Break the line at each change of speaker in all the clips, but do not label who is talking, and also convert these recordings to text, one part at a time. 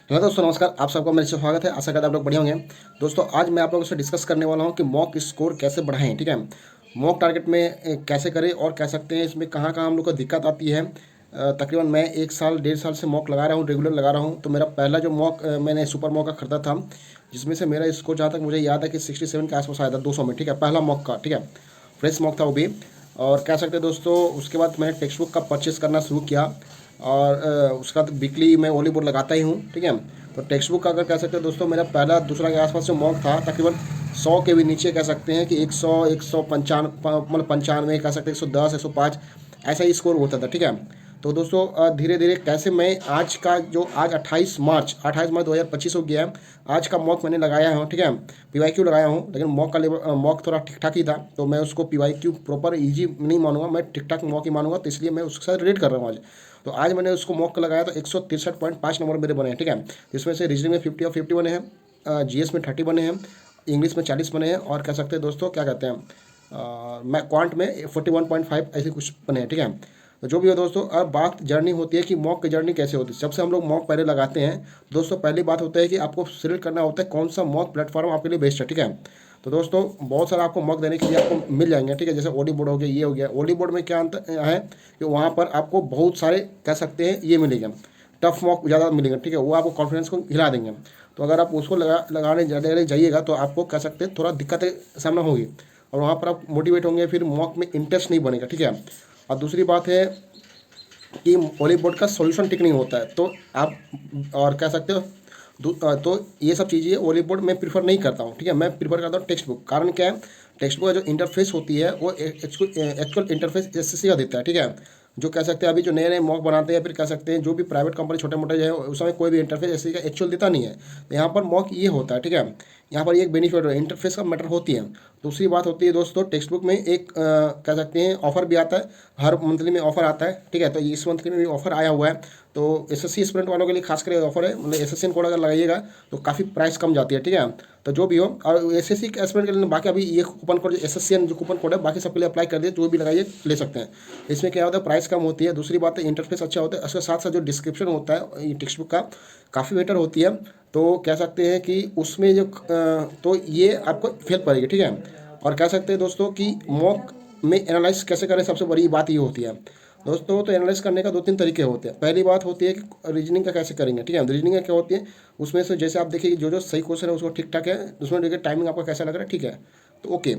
Hello दोस्तों, नमस्कार। आप सबका मेरे से स्वागत है। आशा करता आप लोग बढ़िया होंगे। दोस्तों, आज मैं आप लोगों से डिस्कस करने वाला हूं कि मॉक स्कोर कैसे बढ़ाएं। ठीक है, मॉक टारगेट में कैसे करें और कह सकते हैं इसमें कहां कहां हम लोग को दिक्कत आती है। तकरीबन मैं 1 साल 1.5 साल से मॉक लगा रहा हूं, रेगुलर लगा रहा हूं। तो मेरा पहला जो मॉक मैंने सुपर मॉक का खरीदा था, जिसमें से मेरा स्कोर जहाँ तक मुझे याद है कि 67 के आसपास आया था 200 में। ठीक है, पहला मॉक का। ठीक है, फ्रेश मॉक था वो भी। और कह सकते हैं दोस्तों, उसके बाद मैंने टेक्स्ट बुक का परचेस करना शुरू किया। और उसका वीकली मैं ओली बोर्ड लगाता ही हूँ। ठीक है, तो टेक्स्ट बुक का अगर कह सकते हैं दोस्तों, मेरा पहला दूसरा के आसपास जो मॉक था, तकरीबन 100 के भी नीचे कह सकते हैं कि 100 155 मतलब 95 कह सकते हैं, 110 105 ऐसा ही स्कोर होता था। ठीक है, तो दोस्तों धीरे धीरे कैसे मैं आज का जो आज 28 मार्च 2025 हो गया है। आज का मॉक मैंने लगाया है। ठीक है, PYQ लगाया हूँ, लेकिन मॉक का लेवल मॉक थोड़ा ठीक ठाक ही था, तो मैं उसको PYQ प्रॉपर इजी नहीं मानूंगा, मैं ठीक ठाक मॉक ही मानूंगा। तो इसलिए मैं उसके साथ रिलेट कर रहा हूँ आज। तो आज मैंने उसको मॉक लगाया तो 163.5 नंबर मेरे बने हैं। ठीक है, इसमें से रीजनिंग में 50 और 50 बने हैं, GS में 30 बने हैं, इंग्लिश में 40 बने हैं, और कह सकते हैं दोस्तों क्या कहते हैं, मैं क्वांट में 41.5 ऐसे कुछ बने हैं। ठीक है, तो जो भी हो दोस्तों, अब बात जर्नी होती है कि मॉक की जर्नी कैसे होती है। जब से हम लोग मॉक पहले लगाते हैं दोस्तों, पहली बात होता है कि आपको सिलेक्ट करना होता है कौन सा मॉक प्लेटफॉर्म आपके लिए बेस्ट है। ठीक है, तो दोस्तों बहुत सारा आपको मॉक देने के लिए आपको मिल जाएंगे। ठीक है, जैसे ओडी बोर्ड हो गया, ये हो गया। ओडी बोर्ड में क्या अंतर है कि वहाँ पर आपको बहुत सारे कह सकते हैं ये मिलेंगे, टफ मॉक ज़्यादा मिलेंगे। ठीक है, वो आपको कॉन्फिडेंस को हिला देंगे। तो अगर आप उसको लगाने जाने जाइएगा तो आपको कह सकते हैं थोड़ा दिक्कतें सामना होगी, और वहाँ पर आप मोटिवेट होंगे, फिर मॉक में इंटरेस्ट नहीं बनेगा। ठीक है, और दूसरी बात है कि ओली बोर्ड का सॉल्यूशन ठीक नहीं होता है, तो आप और कह सकते हो तो ये सब चीज़ें ओली बोर्ड मैं प्रीफर नहीं करता हूँ। ठीक है, मैं प्रीफर करता हूँ टेक्स्ट बुक। कारण क्या है, टेक्स्ट बुक का जो इंटरफेस होती है वो एक्चुअल इंटरफेस SSC का देता है। ठीक है, जो कह सकते हैं अभी जो नए नए मॉक बनाते हैं, फिर कह सकते हैं जो भी प्राइवेट कंपनी छोटे मोटे जो है, उसमें कोई भी इंटरफेस SSC का एक्चुअल देता नहीं है। तो यहाँ पर मॉक ये होता है। ठीक है, यहाँ पर एक बेनिफिट है, इंटरफेस का मैटर होती है। दूसरी बात होती है दोस्तों, टेक्स्ट बुक में एक कह सकते हैं ऑफर भी आता है, हर मंथली में ऑफर आता है। ठीक है, तो इस मंथली में भी ऑफर आया हुआ है। तो SSC एस्पिरेंट वालों के लिए खास कर ऑफर है, मतलब SSC कोड अगर लगाइएगा तो काफ़ी प्राइस कम जाती है। ठीक है, तो जो भी हो, और SSC के एस्पिरेंट के लिए बाकी अभी ये कूपन कोड जो SSCN जो कूपन कोड है, बाकी सबके लिए अप्लाई कर दिए, जो भी लगाइए ले सकते हैं। इसमें क्या होता है, प्राइस कम होती है। दूसरी बात है इंटरफेस अच्छा होता है, उसके साथ साथ जो डिस्क्रिप्शन होता है ये टेक्स्ट बुक का काफ़ी बेटर होती है। तो कह सकते हैं कि उसमें जो तो ये आपको हेल्प करेगी। ठीक है, और कह सकते हैं दोस्तों कि मॉक में एनालाइज कैसे करें, सबसे बड़ी बात ये होती है दोस्तों। तो एनालाइज करने का 2-3 तरीके होते हैं। पहली बात होती है कि रीजनिंग का कैसे करेंगे। ठीक है, रीजनिंग का क्या होती है, उसमें से जैसे आप देखिए जो जो सही क्वेश्चन है उसको ठीक ठाक है, उसमें देखिए टाइमिंग आपका कैसा लग रहा है। ठीक है, तो ओके,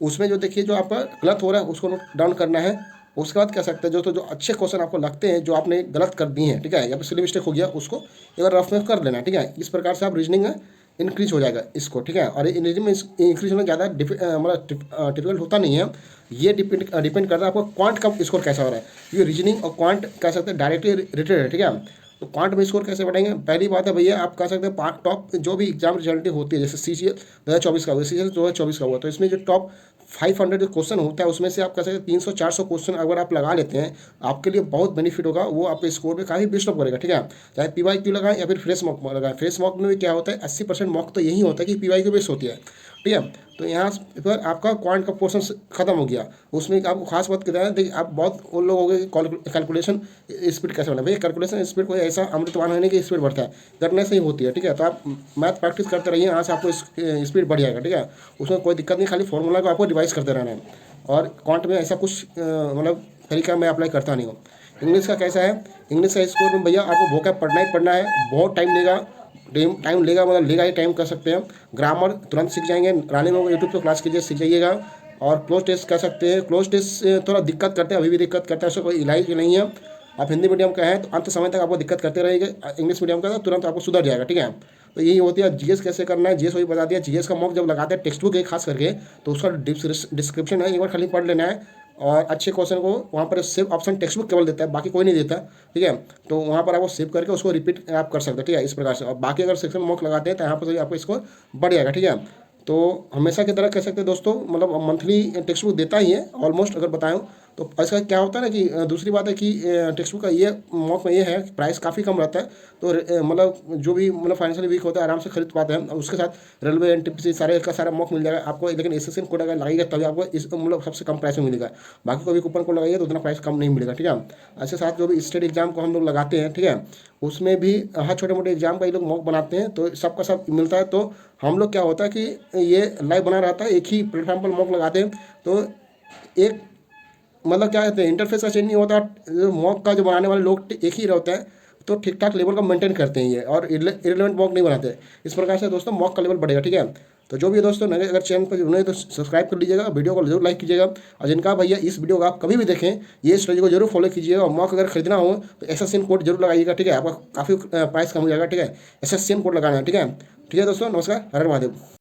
उसमें जो देखिए जो आपका गलत हो रहा है उसको नोट डाउन करना है। उसके बाद कह सकते हैं जो तो जो अच्छे क्वेश्चन आपको लगते हैं जो आपने गलत कर दिए हैं, ठीक है, या फिर सिली मिस्टेक हो गया, उसको एक बार रफ में कर लेना है। ठीक है, इस प्रकार से आप रीजनिंग इंक्रीज हो जाएगा इसको। ठीक है, और रीजनिंग में इंक्रीज होना ज़्यादा मतलब डिफिकल्ट होता नहीं है। ये डिपेंड करता है आपको क्वांट का स्कोर कैसा हो रहा है। ये रीजनिंग और क्वांट कह सकते हैं डायरेक्टली रिलेटेड है। ठीक है, तो क्वांट में स्कोर कैसे बढ़ाएंगे, पहली बात है भैया, आप कह सकते हैं टॉप जो भी एग्जाम रिजल्ट होती है, जैसे CGL 2024 का हुआ, CGL 2024 का हुआ, तो इसमें जो टॉप 500 जो क्वेश्चन होता है उसमें से आप कह सकते हैं 300-400 क्वेश्चन अगर आप लगा लेते हैं, आपके लिए बहुत बेनिफिट होगा। वो आपके स्कोर में काफ़ी बेस्ट अप करेगा। ठीक है, चाहे PYQ लगाएं या फिर फ्रेश मॉक लगाएं। फ्रेश मॉक में भी क्या होता है, 80% मॉक तो यही होता है कि PYQ बेस्ट होती है। ठीक है, तो यहाँ पर आपका क्वांट का पोर्शन खत्म हो गया। उसमें आपको खास बात कहता है, देखिए आप बहुत उन लोग हो गए कैलकुलेशन स्पीड कैसे बना, भैया कैलकुलेशन स्पीड कोई ऐसा अमृतवान होने की स्पीड बढ़ता है, करने से ही होती है। ठीक है, तो आप मैथ प्रैक्टिस करते रहिए, यहाँ से आपको स्पीड बढ़ जाएगा। ठीक है, उसमें कोई दिक्कत नहीं, खाली फॉर्मूला को आपको रिवाइज करते रहना है। और क्वांट में ऐसा कुछ मतलब तरीका मैं अप्लाई करता नहीं हूँ। इंग्लिश का कैसा है, इंग्लिश का स्कोर में भैया आपको वोकैब पढ़ना ही पढ़ना है, बहुत टाइम लेगा। टाइम लेगा मतलब लेगा ही टाइम, कर सकते हैं। ग्रामर तुरंत सीख जाएंगे, रानी में यूट्यूब पर क्लास कीजिए, सीख जाइएगा। और क्लोज टेस्ट कह सकते हैं, क्लोज टेस्ट थोड़ा दिक्कत करते हैं, अभी भी दिक्कत करता है, उसका कोई इलाज नहीं है। आप हिंदी मीडियम का है तो अंत समय तक आपको दिक्कत करते रहेंगे, इंग्लिश मीडियम का तो तुरंत आपको सुधर जाएगा। ठीक है, तो यही होती है। GS कैसे करना है, GS वही बता दिया। GS का मॉक जब लगाते हैं टेक्स्ट बुक है खास करके, तो उसका डिस्क्रिप्शन है, एक बार खाली पढ़ लेना है। और अच्छे क्वेश्चन को वहाँ पर सेव ऑप्शन टेक्स्ट बुक केवल देता है, बाकी कोई नहीं देता। ठीक है, तो वहाँ पर आपको सेव करके उसको रिपीट आप कर सकते हैं। ठीक है, इस प्रकार से। और बाकी अगर सेक्शन मॉक लगाते हैं तो यहाँ पर आपको स्कोर बढ़ जाएगा। ठीक है, तो हमेशा की तरह कह सकते हैं दोस्तों, मतलब मंथली टेक्स्ट बुक देता ही है ऑलमोस्ट, अगर बताएं तो इसका क्या होता है ना कि दूसरी बात है कि टेक्स्ट बुक का ये मॉक में ये है कि प्राइस काफ़ी कम रहता है। तो मतलब जो भी मतलब फाइनेंशियली वीक होता है आराम से खरीद पाते हैं। और उसके साथ रेलवे एनटीपीसी सारे का सारा मॉक मिल जाएगा आपको, लेकिन एसएससी कोड अगर लगाइएगा तभी आपको इस मतलब सबसे कम प्राइस में मिलेगा। बाकी कोई भी कूपन कोड लगाइए तो उतना प्राइस कम नहीं मिलेगा, ठीक है। ऐसे साथ जो भी स्टेट एग्जाम को हम लोग लगाते हैं, ठीक है, उसमें भी हर छोटे मोटे एग्जाम का ये लोग मॉक बनाते हैं, तो सबका सब मिलता है। तो हम लोग क्या होता है कि ये लाइव बना रहता है, एक ही प्लेटफॉर्म पर मॉक लगाते हैं। तो एक मतलब क्या कहते हैं इंटरफेस का चेंज नहीं होता, मॉक का जो बनाने वाले लोग एक ही रहते हैं, तो ठीक ठाक लेवल का मेंटेन करते हैं ये, और इरेलीवेंट मॉक नहीं बनाते। इस प्रकार से दोस्तों मॉक का लेवल बढ़ेगा, ठीक है। तो जो भी है दोस्तों नए अगर चैनल पर जुड़े हैं तो सब्सक्राइब कर लीजिएगा, वीडियो को जरूर लाइक कीजिएगा। और जिनका भैया इस वीडियो को आप कभी भी देखें ये स्ट्रेटजी को जरूर फॉलो कीजिएगा। और मॉक अगर खरीदना हो तो एसएससीएन कोड जरूर लगाइएगा, ठीक है, आपका काफ़ी प्राइस कम हो जाएगा, ठीक है। एसएससीएन कोड लगाना है, ठीक है। ठीक है दोस्तों, नमस्कार, हर हर महादेव।